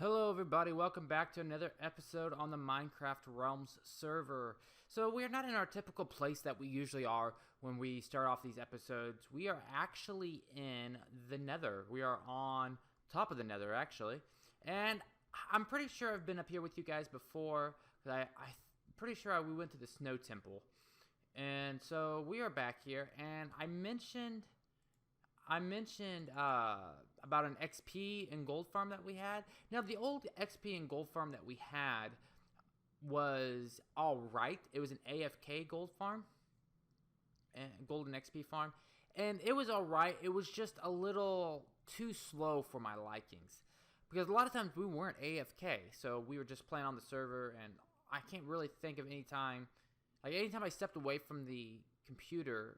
Hello everybody, welcome back to another episode on the Minecraft Realms server. So we are not in our typical place that we usually are when we start off these episodes. We are actually in the Nether. We are on top of the Nether actually. And I'm pretty sure I've been up here with you guys before. I'm pretty sure we went to the Snow Temple. And so we are back here, and I mentioned about an XP and gold farm that we had. Now, the old XP and gold farm that we had was alright. It was an AFK gold farm, and golden XP farm, and it was alright. It was just a little too slow for my likings, because a lot of times we weren't AFK, so we were just playing on the server, and I can't really think of any time. Like, anytime I stepped away from the computer,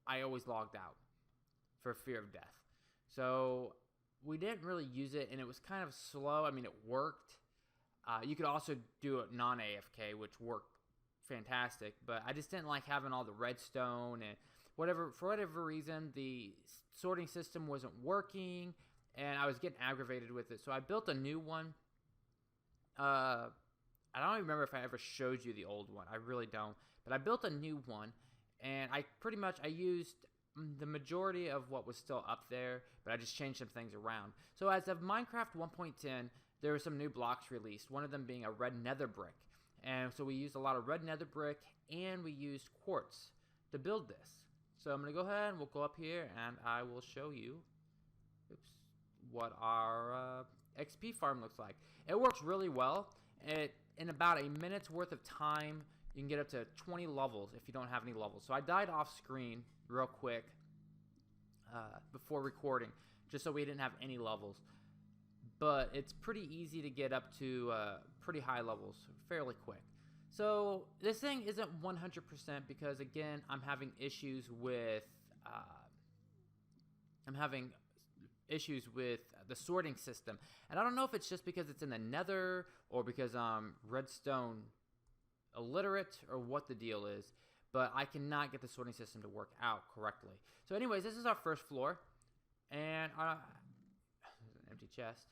I always logged out for fear of death. So we didn't really use it, and it was kind of slow. I mean, it worked. You could also do it non-AFK, which worked fantastic, but I just didn't like having all the redstone, and for whatever reason, the sorting system wasn't working, and I was getting aggravated with it. So I built a new one. I don't even remember if I ever showed you the old one. I really don't. But I built a new one, and I used the majority of what was still up there, but I just changed some things around. So as of Minecraft 1.10, there were some new blocks released, one of them being a red nether brick. And so we used a lot of red nether brick, and we used quartz to build this. So I'm going to go ahead and we'll go up here, and I will show you what our XP farm looks like. It works really well. In about a minute's worth of time, you can get up to 20 levels if you don't have any levels. So I died off screen real quick before recording, just so we didn't have any levels. But it's pretty easy to get up to pretty high levels fairly quick. So this thing isn't 100% because, again, I'm having issues with the sorting system, and I don't know if it's just because it's in the Nether or because I'm redstone illiterate or what the deal is, but I cannot get the sorting system to work out correctly. So anyways, this is our first floor, and there's an empty chest.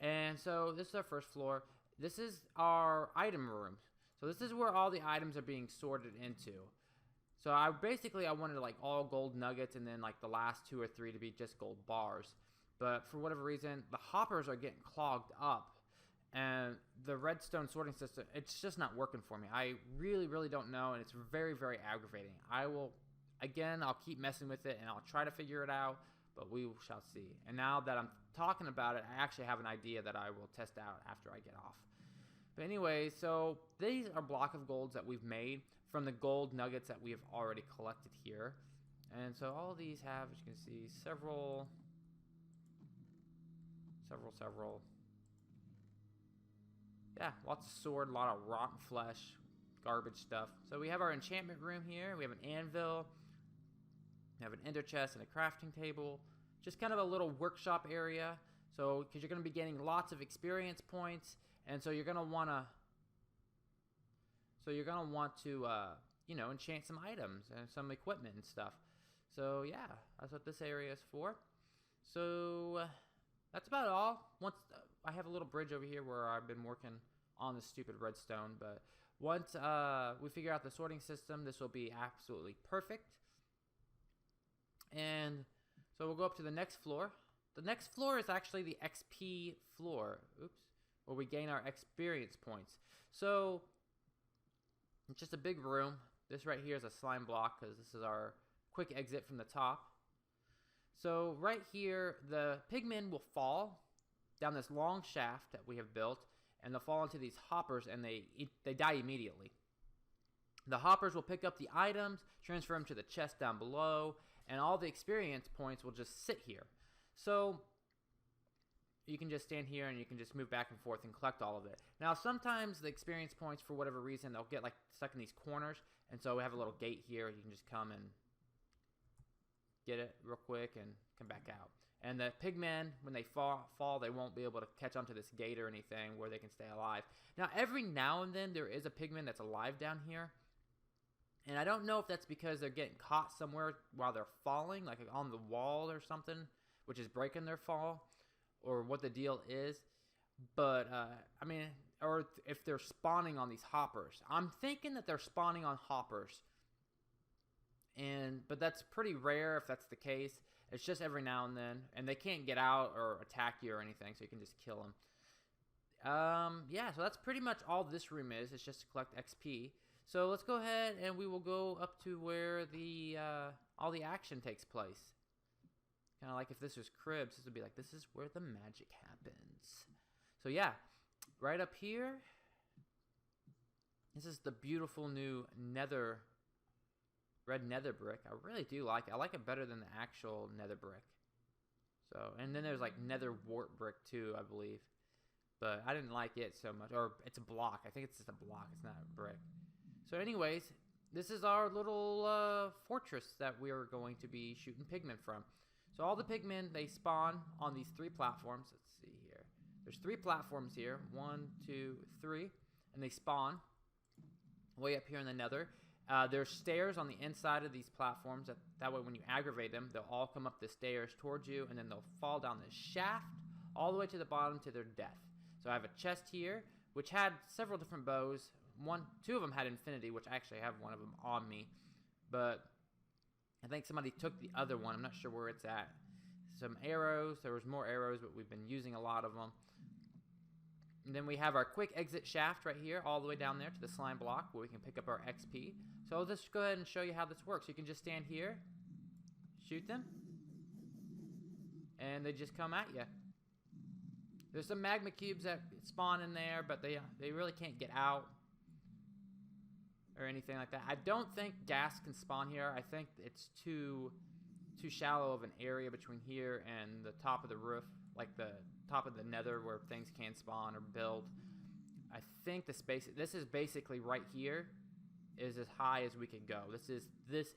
And so this is our first floor. This is our item room. So this is where all the items are being sorted into. So I wanted like all gold nuggets, and then like the last 2 or 3 to be just gold bars. But for whatever reason, the hoppers are getting clogged up, and the redstone sorting system, it's just not working for me. I really don't know, and it's very aggravating. I'll keep messing with it, and I'll try to figure it out, but we shall see. And now that I'm talking about it, I actually have an idea that I will test out after I get off. But anyway, so these are block of golds that we've made from the gold nuggets that we have already collected here. And so all of these have, as you can see, several. Yeah, lots of sword, a lot of rotten flesh, garbage stuff. So we have our enchantment room here. We have an anvil. We have an ender chest and a crafting table. Just kind of a little workshop area. So, because you're going to be getting lots of experience points, and so you're going to want to, enchant some items and some equipment and stuff. So yeah, that's what this area is for. So that's about all. I have a little bridge over here where I've been working on the stupid redstone, but once we figure out the sorting system, this will be absolutely perfect. And so we'll go up to the next floor. The next floor is actually the XP floor. Where we gain our experience points. So it's just a big room. This right here is a slime block because this is our quick exit from the top. So right here, the pigmen will fall down this long shaft that we have built, and they'll fall into these hoppers, and they die immediately. The hoppers will pick up the items, transfer them to the chest down below, and all the experience points will just sit here. So you can just stand here and you can just move back and forth and collect all of it. Now, sometimes the experience points, for whatever reason, they'll get like stuck in these corners, and so we have a little gate here. You can just come and get it real quick and come back out. And the pigmen, when they fall, they won't be able to catch onto this gate or anything where they can stay alive. Now, every now and then there is a pigman that's alive down here, and I don't know if that's because they're getting caught somewhere while they're falling, like on the wall or something, which is breaking their fall, or what the deal is. But, I mean, or if they're spawning on these hoppers. I'm thinking that they're spawning on hoppers. But that's pretty rare if that's the case. It's just every now and then. And they can't get out or attack you or anything, so you can just kill them. Yeah, so that's pretty much all this room is. It's just to collect XP. So let's go ahead and we will go up to where the all the action takes place. Kind of like if this was cribs, this would be like, this is where the magic happens. So yeah, right up here, this is the beautiful new Nether, red Nether brick. I really do like it. I like it better than the actual Nether brick. So, and then there's like Nether wart brick too, I believe. But I didn't like it so much. Or it's a block. I think it's just a block. It's not a brick. So anyways, this is our little fortress that we are going to be shooting pigmen from. So all the pigmen, they spawn on these 3 platforms. Let's see here. There's 3 platforms here. 1, 2, 3. And they spawn way up here in the Nether. There's stairs on the inside of these platforms. That way when you aggravate them, they'll all come up the stairs towards you. And then they'll fall down this shaft all the way to the bottom to their death. So I have a chest here, which had several different bows. 2 of them had infinity, which I actually have one of them on me. But I think somebody took the other one. I'm not sure where it's at. Some arrows. There was more arrows, but we've been using a lot of them. And then we have our quick exit shaft right here, all the way down there to the slime block, where we can pick up our XP. So I'll just go ahead and show you how this works. You can just stand here, shoot them, and they just come at you. There's some magma cubes that spawn in there, but they really can't get out or anything like that. I don't think gas can spawn here. I think it's too shallow of an area between here and the top of the roof, like the top of the Nether where things can spawn or build. I think this is basically right here is as high as we can go. This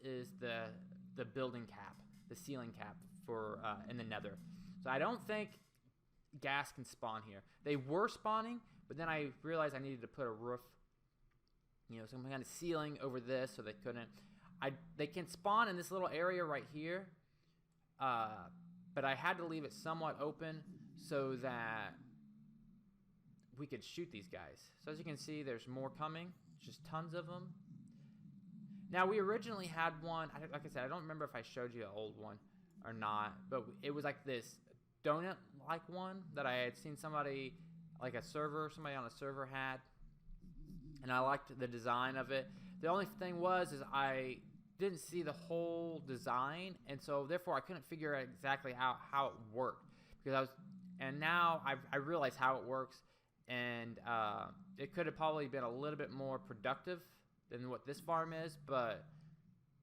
is the building cap, the ceiling cap for in the Nether. So I don't think gas can spawn here. They were spawning, but then I realized I needed to put a roof, some kind of ceiling over this, so they couldn't. They can spawn in this little area right here, but I had to leave it somewhat open so that we could shoot these guys. So as you can see, there's more coming, just tons of them. Now we originally had one, like I said, I don't remember if I showed you an old one or not, but it was like this donut-like one that I had seen somebody on a server had, and I liked the design of it. The only thing is I didn't see the whole design, and so therefore I couldn't figure out exactly how it worked, and now I realize how it works, and it could have probably been a little bit more productive than what this farm is, but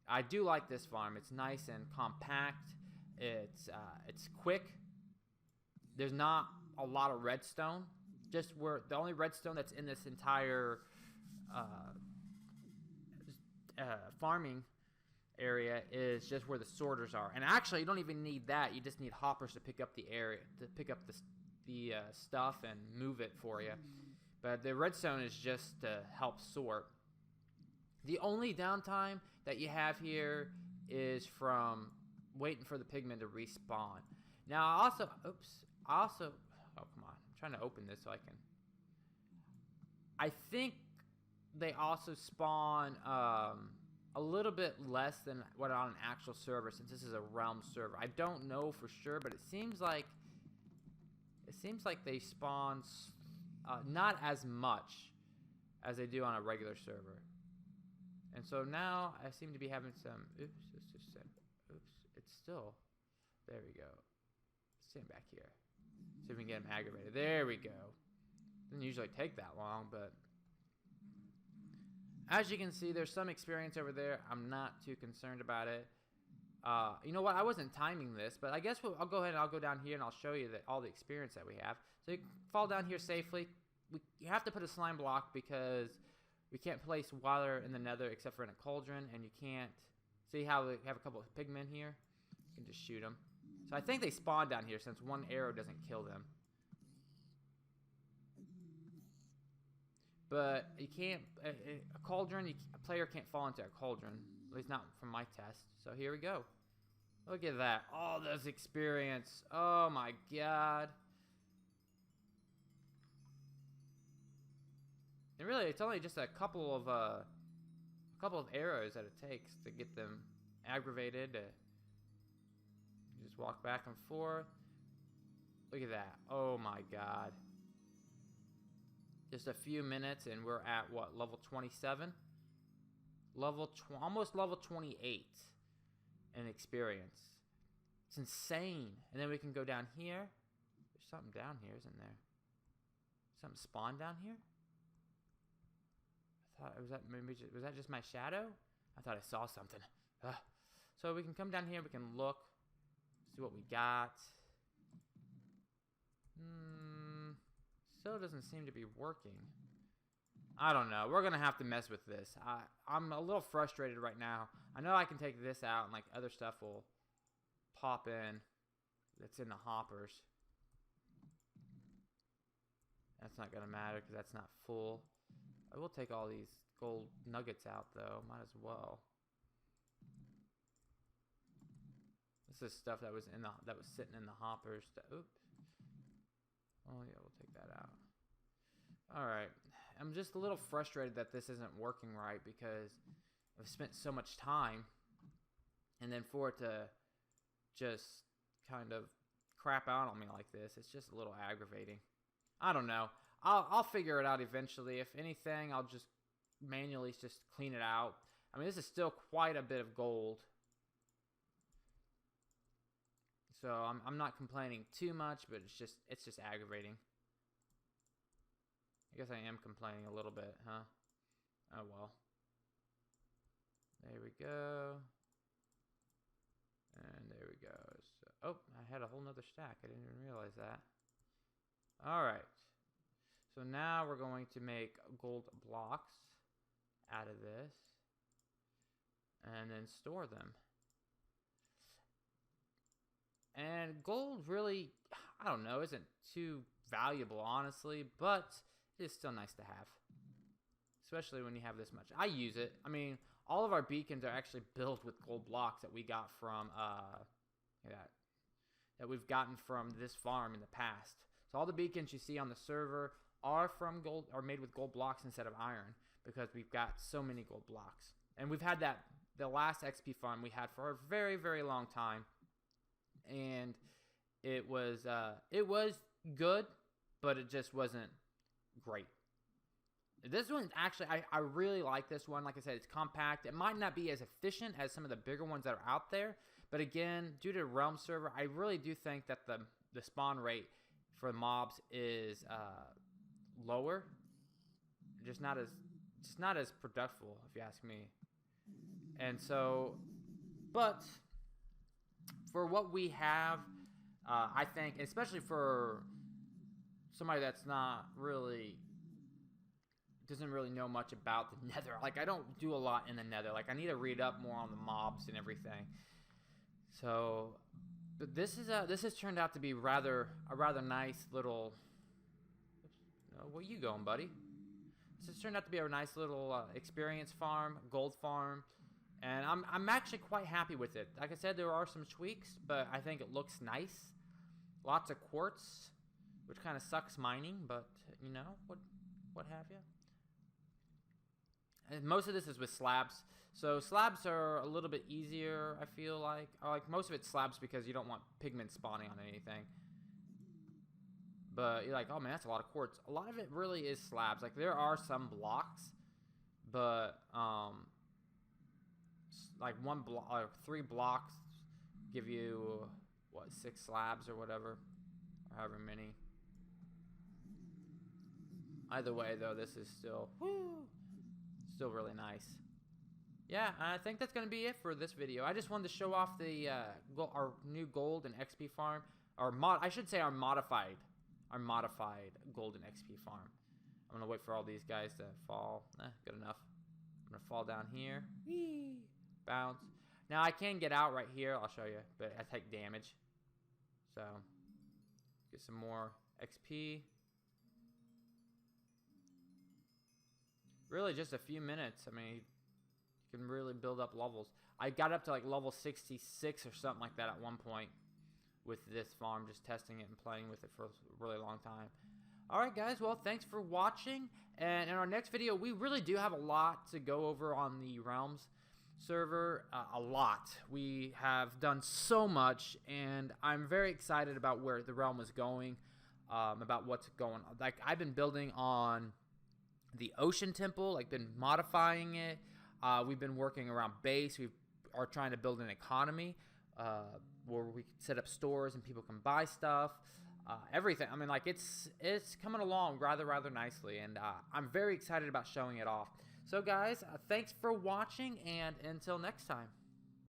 I do like this farm. It's nice and compact. It's quick. There's not a lot of redstone. Just where the only redstone that's in this entire farming area is just where the sorters are. And actually, you don't even need that. You just need hoppers to pick up the area, to pick up the stuff and move it for you. But the redstone is just to help sort. The only downtime that you have here is from waiting for the pigmen to respawn. Now, oh, come on. I'm trying to open this so I can. I think they also spawn a little bit less than what on an actual server, since this is a realm server. I don't know for sure, but it seems like they spawn not as much as they do on a regular server. And so now I seem to be having some. Oops, it's still. There we go. Stand back here. See if we can get him aggravated. There we go. Doesn't usually take that long, but as you can see, there's some experience over there. I'm not too concerned about it. You know what? I wasn't timing this, but I guess I'll go ahead and I'll go down here and I'll show you all the experience that we have. So you can fall down here safely. You have to put a slime block because we can't place water in the Nether except for in a cauldron, and you can't see how we have a couple of pigmen here. You can just shoot them. So I think they spawn down here since one arrow doesn't kill them. But you can't, a cauldron, a player can't fall into a cauldron, at least not from my test. So here we go. Look at that. All this experience. Oh my god. And really, it's only just a couple of arrows that it takes to get them aggravated. You just walk back and forth. Look at that. Oh my god. Just a few minutes and we're at what, level 27? Almost level 28 in experience. It's insane. And then we can go down here. There's something down here, isn't there? Something spawned down here? I thought, was that just my shadow? I thought I saw something. Ugh. So we can come down here, we can look, see what we got. Still doesn't seem to be working. I don't know. We're going to have to mess with this. I'm a little frustrated right now. I know I can take this out and like other stuff will pop in that's in the hoppers. That's not going to matter because that's not full. I will take all these gold nuggets out though. Might as well. This is stuff that was sitting in the hoppers. Oops. Oh yeah, we'll take that out. Alright. I'm just a little frustrated that this isn't working right because I've spent so much time, and then for it to just kind of crap out on me like this, it's just a little aggravating. I don't know. I'll figure it out eventually. If anything, I'll just manually just clean it out. I mean, this is still quite a bit of gold. So I'm not complaining too much, but it's just aggravating. I guess I am complaining a little bit, huh? Oh well. There we go. And there we go. So, oh, I had a whole nother stack. I didn't even realize that. Alright. So now we're going to make gold blocks out of this. And then store them. And gold really, I don't know, isn't too valuable, honestly, but it is still nice to have. Especially when you have this much. I use it. I mean, all of our beacons are actually built with gold blocks that we got from, that we've gotten from this farm in the past. So all the beacons you see on the server are made with gold blocks instead of iron, because we've got so many gold blocks. And we've had that, the last XP farm we had for a very, very long time. And it was good, but it just wasn't great. This one, actually, I really like this one. Like I said, it's compact. It might not be as efficient as some of the bigger ones that are out there, but again, due to Realm server, I really do think that the spawn rate for mobs is lower. Just not as productive, if you ask me. And so, but for what we have, I think, especially for somebody that's not really, doesn't really know much about the Nether. Like, I don't do a lot in the Nether. Like, I need to read up more on the mobs and everything. So, but this has turned out to be a rather nice little. Where you going, buddy? This has turned out to be a nice little experience farm, gold farm. And I'm actually quite happy with it. Like I said, there are some tweaks, but I think it looks nice. Lots of quartz, which kind of sucks mining, but you know, what have you. And most of this is with slabs. So slabs are a little bit easier, I feel like. Like most of it's slabs because you don't want pigment spawning on anything. But you're like, oh man, that's a lot of quartz. A lot of it really is slabs. Like there are some blocks, but like 1 block or 3 blocks give you what, 6 slabs or whatever, or however many. Either way though, this is still really nice. Yeah, I think that's gonna be it for this video. I just wanted to show off the our new gold and XP farm, I should say our modified golden XP farm. I'm gonna wait for all these guys to fall. Good enough. I'm gonna fall down here. Whee! Bounce. Now I can get out right here. I'll show you, but I take damage. So get some more XP. Really, just a few minutes. I mean, you can really build up levels. I got up to like level 66 or something like that at one point with this farm, just testing it and playing with it for a really long time. Alright guys, well thanks for watching, and in our next video we really do have a lot to go over on the Realms server. A lot. We have done so much, and I'm very excited about where the realm is going, about what's going on. Like, I've been building on the ocean temple, like been modifying it. We've been working around base. We are trying to build an economy where we can set up stores and people can buy stuff. Everything. I mean, like, it's coming along rather nicely, and I'm very excited about showing it off. So guys, thanks for watching, and until next time.